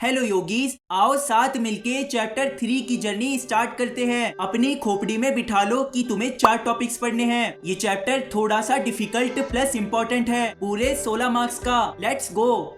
Hello yogis, आओ साथ मिलके चैप्टर 3 की जर्नी स्टार्ट करते हैं। अपनी खोपड़ी में बिठा लो कि तुम्हें 4 टॉपिक्स पढ़ने हैं। ये चैप्टर थोड़ा सा डिफिकल्ट प्लस इम्पोर्टेंट है, पूरे 16 मार्क्स का। Let's go.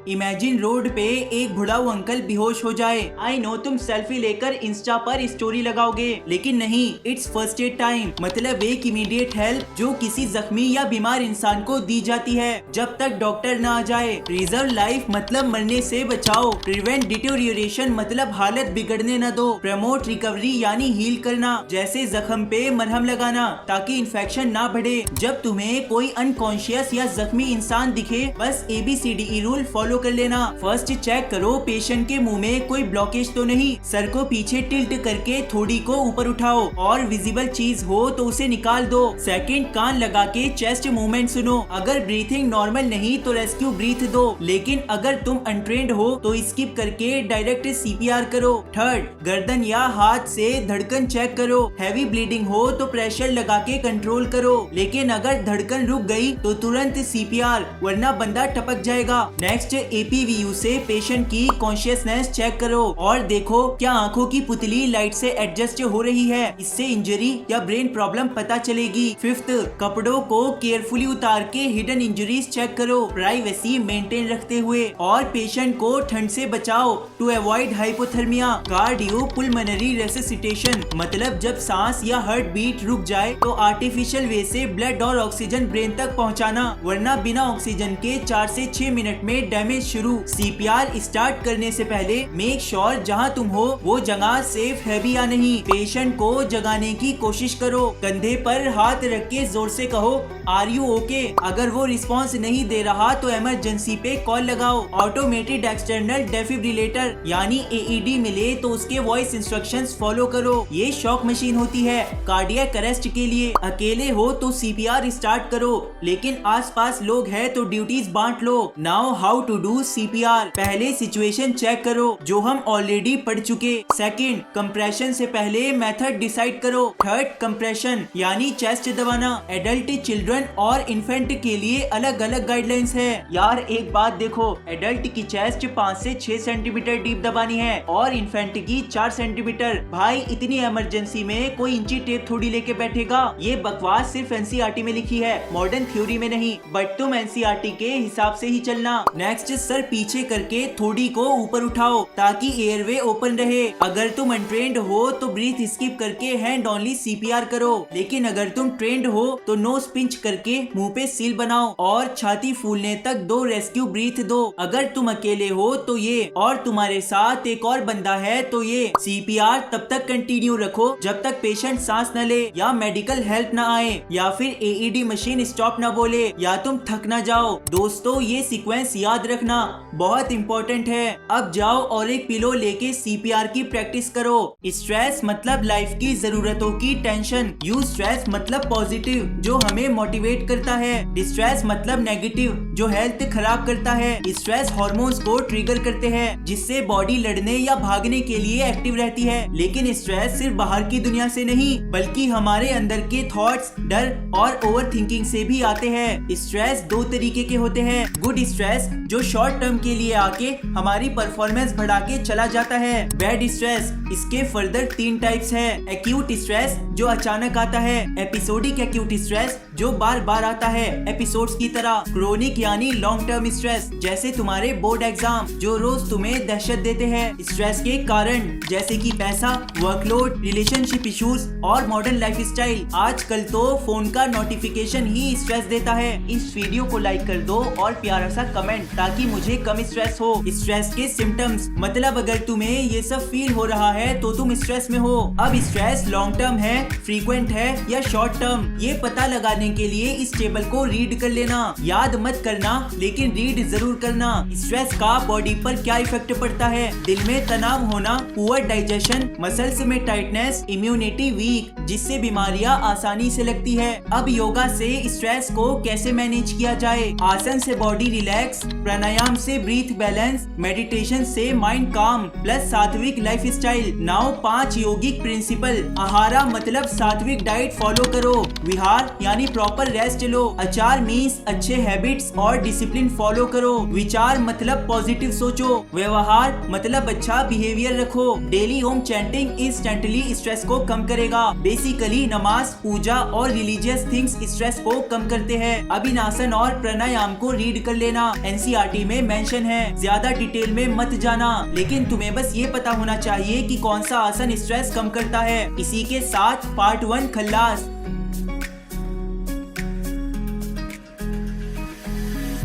इमेजिन रोड पे एक बुढ़ाऊ अंकल बेहोश हो जाए। आई नो तुम सेल्फी लेकर इंस्टा पर स्टोरी लगाओगे, लेकिन नहीं, इट्स फर्स्ट एड टाइम, मतलब एक इमीडिएट हेल्प जो किसी जख्मी या बीमार इंसान को दी जाती है जब तक डॉक्टर न आ जाए। प्रिजर्व लाइफ मतलब मरने से बचाओ। प्रिवेंट डिटोरियोरेशन मतलब हालत बिगड़ने न दो। प्रमोट रिकवरी यानी हील करना, जैसे जख्म पे मरहम लगाना ताकि इन्फेक्शन ना बढ़े। जब तुम्हें कोई अनकॉन्शियस या जख्मी इंसान दिखे, बस ABCDE रूल फॉलो कर लेना। फर्स्ट चेक करो पेशेंट के मुंह में कोई ब्लॉकेज तो नहीं। सर को पीछे टिल्ट करके थोड़ी को ऊपर उठाओ और विजिबल चीज हो तो उसे निकाल दो। सेकंड, कान लगा के चेस्ट मूवमेंट सुनो। अगर ब्रीथिंग नॉर्मल नहीं तो रेस्क्यू ब्रीथ दो, लेकिन अगर तुम अनट्रेंड हो तो स्किप करके डायरेक्ट CPR करो। थर्ड, गर्दन या हाथ से धड़कन चेक करो। हैवी ब्लीडिंग हो तो प्रेशर लगा के कंट्रोल करो, लेकिन अगर धड़कन रुक गई तो तुरंत CPR, वरना बंदा टपक जाएगा। नेक्स्ट, APVU से पेशेंट की कॉन्शियसनेस चेक करो और देखो क्या आंखों की पुतली लाइट से एडजस्ट हो रही है। इससे इंजरी या ब्रेन प्रॉब्लम पता चलेगी। फिफ्थ, कपड़ों को केयरफुली उतार के हिडन इंजरीज चेक करो, प्राइवेसी मेंटेन रखते हुए, और पेशेंट को ठंड से बचाओ टू अवॉइड हाइपोथर्मिया। कार्डियोपुल्मोनरी रेसिसिटेशन मतलब जब सांस या हार्ट बीट रुक जाए तो आर्टिफिशियल वे से ब्लड और ऑक्सीजन ब्रेन तक पहुंचाना, वरना बिना ऑक्सीजन के 4 से 6 मिनट में डैमेज शुरू। CPR स्टार्ट करने से पहले मेक श्योर जहां तुम हो वो जगह सेफ है भी या नहीं। पेशेंट को जगाने की कोशिश करो, कंधे पर हाथ रख के जोर से कहो आर यू ओके। अगर वो रिस्पांस नहीं दे रहा तो इमरजेंसी पे कॉल लगाओ। ऑटोमेटेड एक्सटर्नल डेफिब्रिलेटर यानी AED मिले तो उसके वॉइस इंस्ट्रक्शंस फॉलो करो। ये शॉक मशीन होती है कार्डियक अरेस्ट के लिए। अकेले हो तो CPR स्टार्ट करो, लेकिन आसपास लोग हैं तो ड्यूटीज बांट लो। Now how to do CPR। पहले सिचुएशन चेक करो जो हम ऑलरेडी पढ़ चुके। सेकंड, कंप्रेशन से पहले मेथड डिसाइड करो। थर्ड, कंप्रेशन यानी चेस्ट दबाना। एडल्ट, चिल्ड्रन और इन्फेंट के लिए अलग अलग गाइडलाइंस है। यार एक बात देखो, एडल्ट की चेस्ट 5 से 6 सेंटीमीटर डीप दबानी है और इन्फेंट की 4 सेंटीमीटर। भाई इतनी इमरजेंसी में कोई इंची टेप थोड़ी लेके बैठेगा। ये बकवास सिर्फ NCERT में लिखी है, मॉडर्न थ्योरी में नहीं। बट तुम NCERT के हिसाब से ही चलना। नेक्स्ट, सर पीछे करके थोड़ी को ऊपर उठाओ ताकि एयरवे ओपन रहे। अगर तुम अनट्रेंड हो तो ब्रीथ स्किप करके हैंड ओनली CPR करो, लेकिन अगर तुम ट्रेंड हो तो नोज पिंच करके मुंह पे सील बनाओ और छाती फूलने तक 2 रेस्क्यू ब्रीथ दो। अगर तुम अकेले हो तो ये, और तुम्हारे साथ एक और बंदा है तो ये। CPR तब तक कंटिन्यू रखो जब तक पेशेंट सांस न ले या मेडिकल हेल्प न आए या फिर AED मशीन स्टॉप न बोले या तुम थक न जाओ। दोस्तों ये सीक्वेंस याद रखना, बहुत इंपॉर्टेंट है। अब जाओ और एक पिलो लेके CPR की प्रैक्टिस करो। स्ट्रेस मतलब लाइफ की जरूरतों की टेंशन। यूज स्ट्रेस मतलब पॉजिटिव जो हमें मोटिवेट करता है। डिस्ट्रेस मतलब नेगेटिव जो हेल्थ खराब करता है। स्ट्रेस हार्मोन्स को ट्रिगर करते हैं जिससे बॉडी लड़ने या भागने के लिए एक्टिव रहती है। लेकिन स्ट्रेस सिर्फ बाहर की दुनिया से नहीं बल्कि हमारे अंदर के थॉट्स, डर और ओवर थिंकिंग से भी आते हैं। स्ट्रेस 2 तरीके के होते हैं। गुड स्ट्रेस जो शॉर्ट टर्म के लिए आके हमारी परफॉर्मेंस बढ़ा के चला जाता है। बैड स्ट्रेस, इसके फर्दर 3 टाइप्स है। एक्यूट स्ट्रेस जो अचानक आता है। एपिसोडिक एक्यूट स्ट्रेस जो बार बार आता है एपिसोड्स की तरह। क्रोनिक यानी लॉन्ग टर्म स्ट्रेस जैसे तुम्हारे बोर्ड एग्जाम जो रोज तुम्हें दहशत देते हैं। स्ट्रेस के कारण जैसे कि पैसा, वर्कलोड, रिलेशनशिप इश्यूज और मॉडर्न लाइफस्टाइल। आजकल तो फोन का नोटिफिकेशन ही स्ट्रेस देता है। इस वीडियो को लाइक कर दो और प्यारा सा कमेंट ताकि मुझे कम स्ट्रेस हो। स्ट्रेस के सिम्टम्स मतलब अगर तुम्हें ये सब फील हो रहा है तो तुम स्ट्रेस में हो। अब स्ट्रेस लॉन्ग टर्म है, फ्रीक्वेंट है या शॉर्ट टर्म, ये पता लगाने के लिए इस टेबल को रीड कर लेना। याद मत करना लेकिन रीड जरूर करना। स्ट्रेस का बॉडी पर क्या इफेक्ट पड़ता है? दिल में तनाव होना, पुअर डाइजेशन, मसल्स में टाइटनेस, इम्यूनिटी वीक जिससे बीमारियां आसानी से लगती है। अब योगा से स्ट्रेस को कैसे मैनेज किया जाए? आसन से बॉडी रिलैक्स, प्राणायाम प्राणायाम से ब्रीथ बैलेंस, मेडिटेशन से माइंड काम, प्लस सात्विक लाइफ स्टाइल। नाउ 5 यौगिक प्रिंसिपल। आहारा मतलब सात्विक डाइट फॉलो करो। विहार यानी प्रॉपर रेस्ट लो। आचार मीन्स अच्छे हैबिट्स और डिसिप्लिन फॉलो करो। विचार मतलब पॉजिटिव सोचो। व्यवहार मतलब अच्छा बिहेवियर रखो। Daily home chanting instantly stress को कम करेगा। बेसिकली नमाज, पूजा और रिलीजियस थिंग्स स्ट्रेस को कम करते हैं। अभिनासन और प्राणायाम को रीड कर लेना, एनसीईआरटी में मेंशन है। ज्यादा डिटेल में मत जाना, लेकिन तुम्हें बस ये पता होना चाहिए कि कौन सा आसन स्ट्रेस कम करता है। इसी के साथ पार्ट 1 खल्लास।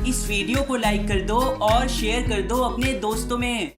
इस वीडियो को लाइक कर दो और शेयर कर दो अपने दोस्तों में।